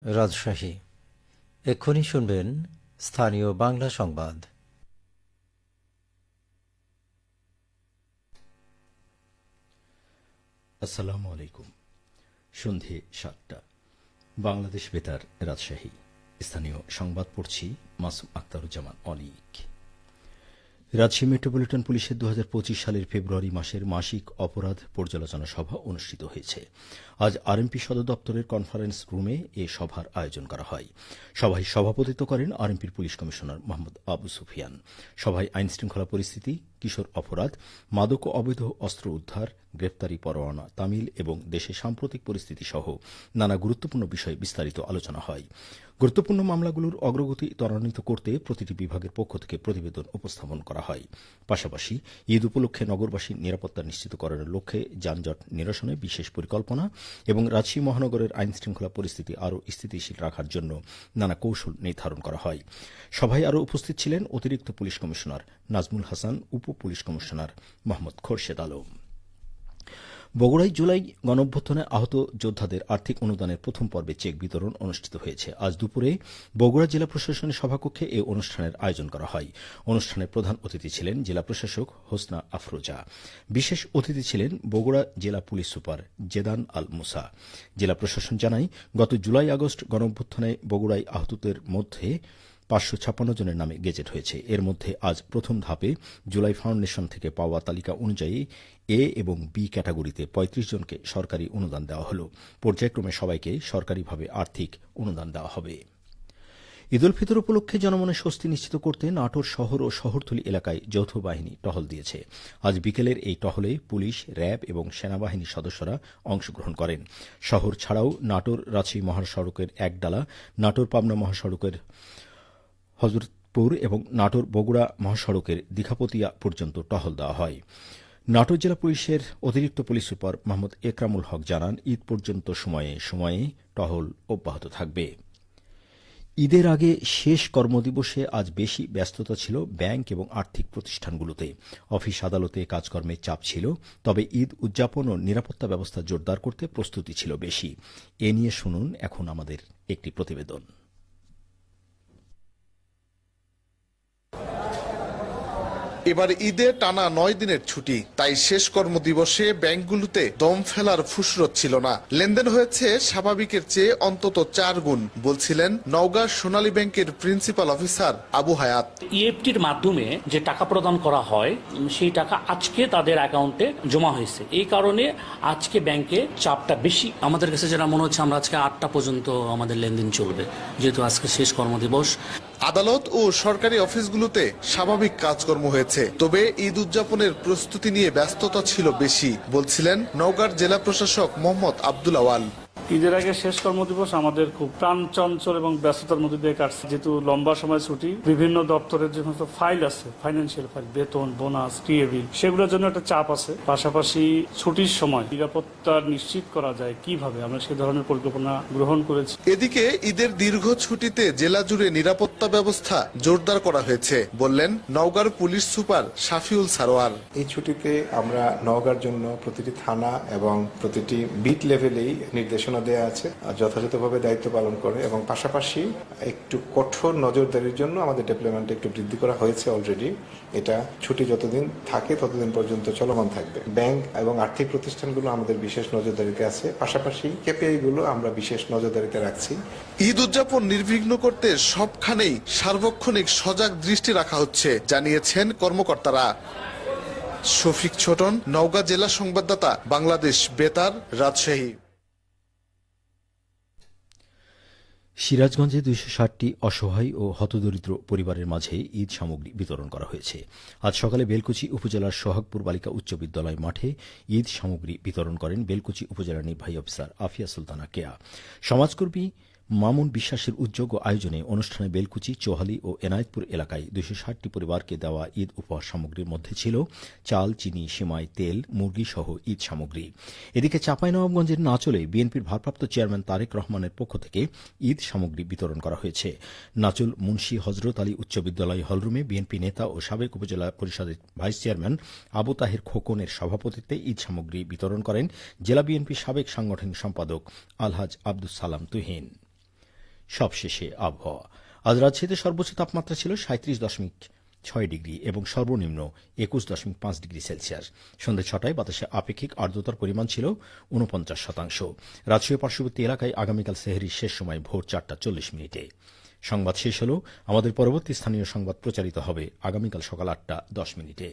রাজশাহী। এক্ষুনি শুনবেন স্থানীয় বাংলা সংবাদ। আসসালামু আলাইকুম। সন্ধে ৭টা। বাংলাদেশ বেতার, রাজশাহী। স্থানীয় সংবাদ পড়ছি মাসুম আক্তারুজ্জামান অনিক। রাজশাহী মেট্রোপলিটন পুলিশের ২০২৫ সালের ফেব্রুয়ারি মাসের মাসিক অপরাধ পর্যালোচনা সভা অনুষ্ঠিত হয়েছে। আজ আরএমপি সদর দপ্তরের কনফারেন্স রুমে এ সভার আয়োজন করা হয়। সভায় সভাপতিত্ব করেন আরএমপির পুলিশ কমিশনার মোহাম্মদ আবু সুফিয়ান। সভায় আইনশৃঙ্খলা পরিস্থিতি, কিশোর অপরাধ, মাদক ও অবৈধ অস্ত্র উদ্ধার, গ্রেপ্তারি পরোয়ানা তামিল এবং দেশে সাম্প্রতিক পরিস্থিতি সহ নানা গুরুত্বপূর্ণ বিষয়ে বিস্তারিত আলোচনা হয়। গুরুত্বপূর্ণ মামলাগুলোর অগ্রগতি ত্বরান্বিত করতে প্রতিটি বিভাগের পক্ষ থেকে প্রতিবেদন উপস্থাপন করা হয়। পাশাপাশি ঈদ উপলক্ষে নগরবাসীর নিরাপত্তা নিশ্চিত করার লক্ষ্যে যানজট নিরসনে বিশেষ পরিকল্পনা এবং রাজশাহী মহানগরের আইনশৃঙ্খলা পরিস্থিতি আরও স্থিতিশীল রাখার জন্য নানা কৌশল নির্ধারণ করা হয়। সভায় আরও উপস্থিত ছিলেন অতিরিক্ত পুলিশ কমিশনার নাজমুল হাসান, উপ পুলিশ কমিশনার মোহাম্মদ খোরশেদ আলম। বগুড়ায় জুলাই গণঅভ্যুত্থানে আহত যোদ্ধাদের আর্থিক অনুদানের প্রথম পর্বে চেক বিতরণ অনুষ্ঠিত হয়েছে। আজ দুপুরে বগুড়া জেলা প্রশাসনের সভাকক্ষে এ অনুষ্ঠানের আয়োজন করা হয়। অনুষ্ঠানে প্রধান অতিথি ছিলেন জেলা প্রশাসক হোসনা আফরোজা। বিশেষ অতিথি ছিলেন বগুড়া জেলা পুলিশ সুপার জেদান আল মুসা। জেলা প্রশাসন জানায়, গত জুলাই আগস্ট গণঅভ্যুত্থানে বগুড়ায় আহতদের মধ্যে ৫৫৬ জনের নামে গেজেট হয়েছে। এর মধ্যে আজ প্রথম ধাপে জুলাই ফাউন্ডেশন থেকে পাওয়া তালিকা অনুযায়ী এ এবং বি ক্যাটাগরিতে ৩৫ জনকে সরকারি অনুদান দেওয়া হল। পর্যায়ক্রমে সবাইকে সরকারিভাবে আর্থিক অনুদান দেওয়া হবে। ঈদ উল ফিতর উপলক্ষে জনমনে স্বস্তি নিশ্চিত করতে নাটোর শহর ও শহরতলি এলাকায় যৌথ বাহিনী টহল দিয়েছে। আজ বিকেলের এই টহলে পুলিশ, র্যাব এবং সেনাবাহিনীর সদস্যরা অংশগ্রহণ করেন। শহর ছাড়াও নাটোর রাজশাহী মহাসড়কের একডালা, নাটোর পাবনা মহাসড়কের হজরতপুর এবং নাটোর বগুড়া মহাসড়কের দীঘাপতিয়া পর্যন্ত টহল দেওয়া হয়। নাটোর জেলা পুলিশের অতিরিক্ত পুলিশ সুপার মোহাম্মদ একরামুল হক জানান, ঈদ পর্যন্ত সময়ে সময়ে টহল অব্যাহত থাকবে। ঈদের আগে শেষ কর্মদিবসে আজ বেশি ব্যস্ততা ছিল ব্যাংক এবং আর্থিক প্রতিষ্ঠানগুলোতে। অফিস আদালতে কাজকর্মের চাপ ছিল, তবে ঈদ উদযাপন ও নিরাপত্তা ব্যবস্থা জোরদার করতে প্রস্তুতি ছিল বেশি। এ নিয়ে শুনুন এখন আমাদের একটি প্রতিবেদন। এবার ঈদে টানা ৯ দিনের ছুটি, তাই শেষ কর্মদিবসে ব্যাংকগুলোতে দম ফেলার ফুসরত ছিল না। লেনদেন হয়েছে স্বাভাবিকের চেয়ে অন্তত ৪ গুণ, বলছিলেন নওগাঁ সোনালী ব্যাংকের প্রিন্সিপাল অফিসার আবু হায়াত। ইএফটির মাধ্যমে যে টাকা প্রদান করা হয়, সেই টাকা আজকে তাদের অ্যাকাউন্টে জমা হয়েছে। এই কারণে আজকে ব্যাংকে চাপটা বেশি। আমাদের কাছে যেটা মনে হচ্ছে, আমরা আজকে ৮টা পর্যন্ত আমাদের লেনদেন চলবে, যেহেতু আজকে শেষ কর্মদিবস। আদালত ও সরকারি অফিসগুলোতে স্বাভাবিক কাজকর্ম হয়েছে, তবে ঈদ উদযাপনের প্রস্তুতি নিয়ে ব্যস্ততা ছিল বেশি, বলছিলেন নওগাঁর জেলা প্রশাসক মোহাম্মদ আব্দুল আওয়াল। ঈদের আগে শেষ কর্মদিবস আমাদের খুব প্রাণ চঞ্চল এবং ব্যস্ততার মধ্যে দিয়ে কাটছে। যেহেতু লম্বা সময় ছুটি, বিভিন্ন দপ্তরের যে সমস্ত ফাইল আছে, ফাইন্যান্সিয়াল ফাইল, বেতন, বোনাস, টিএ বিল, সেগুলোর জন্য একটা চাপ আছে। পাশাপাশি ছুটির সময় নিরাপত্তা নিশ্চিত করা যায় কিভাবে, আমরা সে ধরনের পরিকল্পনা গ্রহণ করেছি। এদিকে ঈদের দীর্ঘ ছুটিতে জেলা জুড়ে নিরাপত্তা ব্যবস্থা জোরদার করা হয়েছে, বললেন নওগাঁর পুলিশ সুপার শাফিউল সারোয়ার। এই ছুটিতে আমরা নওগাঁর জন্য প্রতিটি থানা এবং প্রতিটি বিট লেভেলেই নির্দেশনা দেওয়া আছে, যথাযথভাবে দায়িত্ব পালন করে, এবং পাশাপাশি একটু কঠোর নজরদারির জন্য আমাদের ডিপ্লয়মেন্ট একটু বৃদ্ধি করা হয়েছে অলরেডি। এটা ছুটি যতদিন থাকে ততদিন পর্যন্ত চলমান থাকবে। ব্যাংক এবং আর্থিক প্রতিষ্ঠানগুলো আমাদের বিশেষ নজরদারিতে আছে, পাশাপাশি কেপিআই গুলো আমরা বিশেষ নজরদারিতে রাখছি। ঈদ উদযাপন নির্বিঘ্ন করতে সবখানেই সার্বক্ষণিক সজাগ দৃষ্টি রাখা হচ্ছে, জানিয়েছেন কর্মকর্তারা। শফিক ছোটন, নওগাঁ জেলা সংবাদদাতা, বাংলাদেশ বেতার, রাজশাহী। সিরাজগঞ্জে ২৬০টি অসহায় ও হতদরিদ্র পরিবারের মাঝে ঈদ সামগ্রী বিতরণ করা হয়েছে। আজ সকালে বেলকুচি উপজেলার সোহাগপুর বালিকা উচ্চ বিদ্যালয় মাঠে ঈদ সামগ্রী বিতরণ করেন বেলকুচি উপজেলা নির্বাহী অফিসার আফিয়া সুলতানা কেয়া। সমাজকর্মী মামুন বিশ্বাসের উদ্যোগ ও আয়োজনে অনুষ্ঠানে বেলকুচি, চোহালি ও এনায়েতপুর এলাকায় ২৬০টি পরিবারকে দেওয়া ঈদ উপহার সামগ্রীর মধ্যে ছিল চাল, চিনি, সিমাই, তেল, মুরগি সহ ঈদ সামগ্রী। এদিকে চাঁপাইনবাবগঞ্জের নাচলে বিএনপির ভারপ্রাপ্ত চেয়ারম্যান তারেক রহমানের পক্ষ থেকে ঈদ সামগ্রী বিতরণ করা হয়েছে। নাচল মুন্সি হজরত আলী উচ্চ বিদ্যালয় হলরুমে বিএনপি নেতা ও সাবেক উপজেলা পরিষদের ভাইস চেয়ারম্যান আবু তাহের খোকনের সভাপতিত্বে ঈদ সামগ্রী বিতরণ করেন জেলা বিএনপির সাবেক সাংগঠনিক সম্পাদক আলহাজ আব্দুস সালাম তুহিন। সবশেষে আবহাওয়া। আজ রাজশাহীতে সর্বোচ্চ তাপমাত্রা ছিল 37.6 ডিগ্রি এবং সর্বনিম্ন 21.5 ডিগ্রি সেলসিয়াস। সন্ধ্যে 6টায় বাতাসে আপেক্ষিক আর্দ্রতার পরিমাণ ছিল 49%। রাজশাহী পার্শ্ববর্তী এলাকায় আগামীকাল সেহরির শেষ সময় ভোর 4:40। সংবাদ শেষ হল। আমাদের পরবর্তী স্থানীয় সংবাদ প্রচারিত হবে আগামীকাল সকাল 8:10।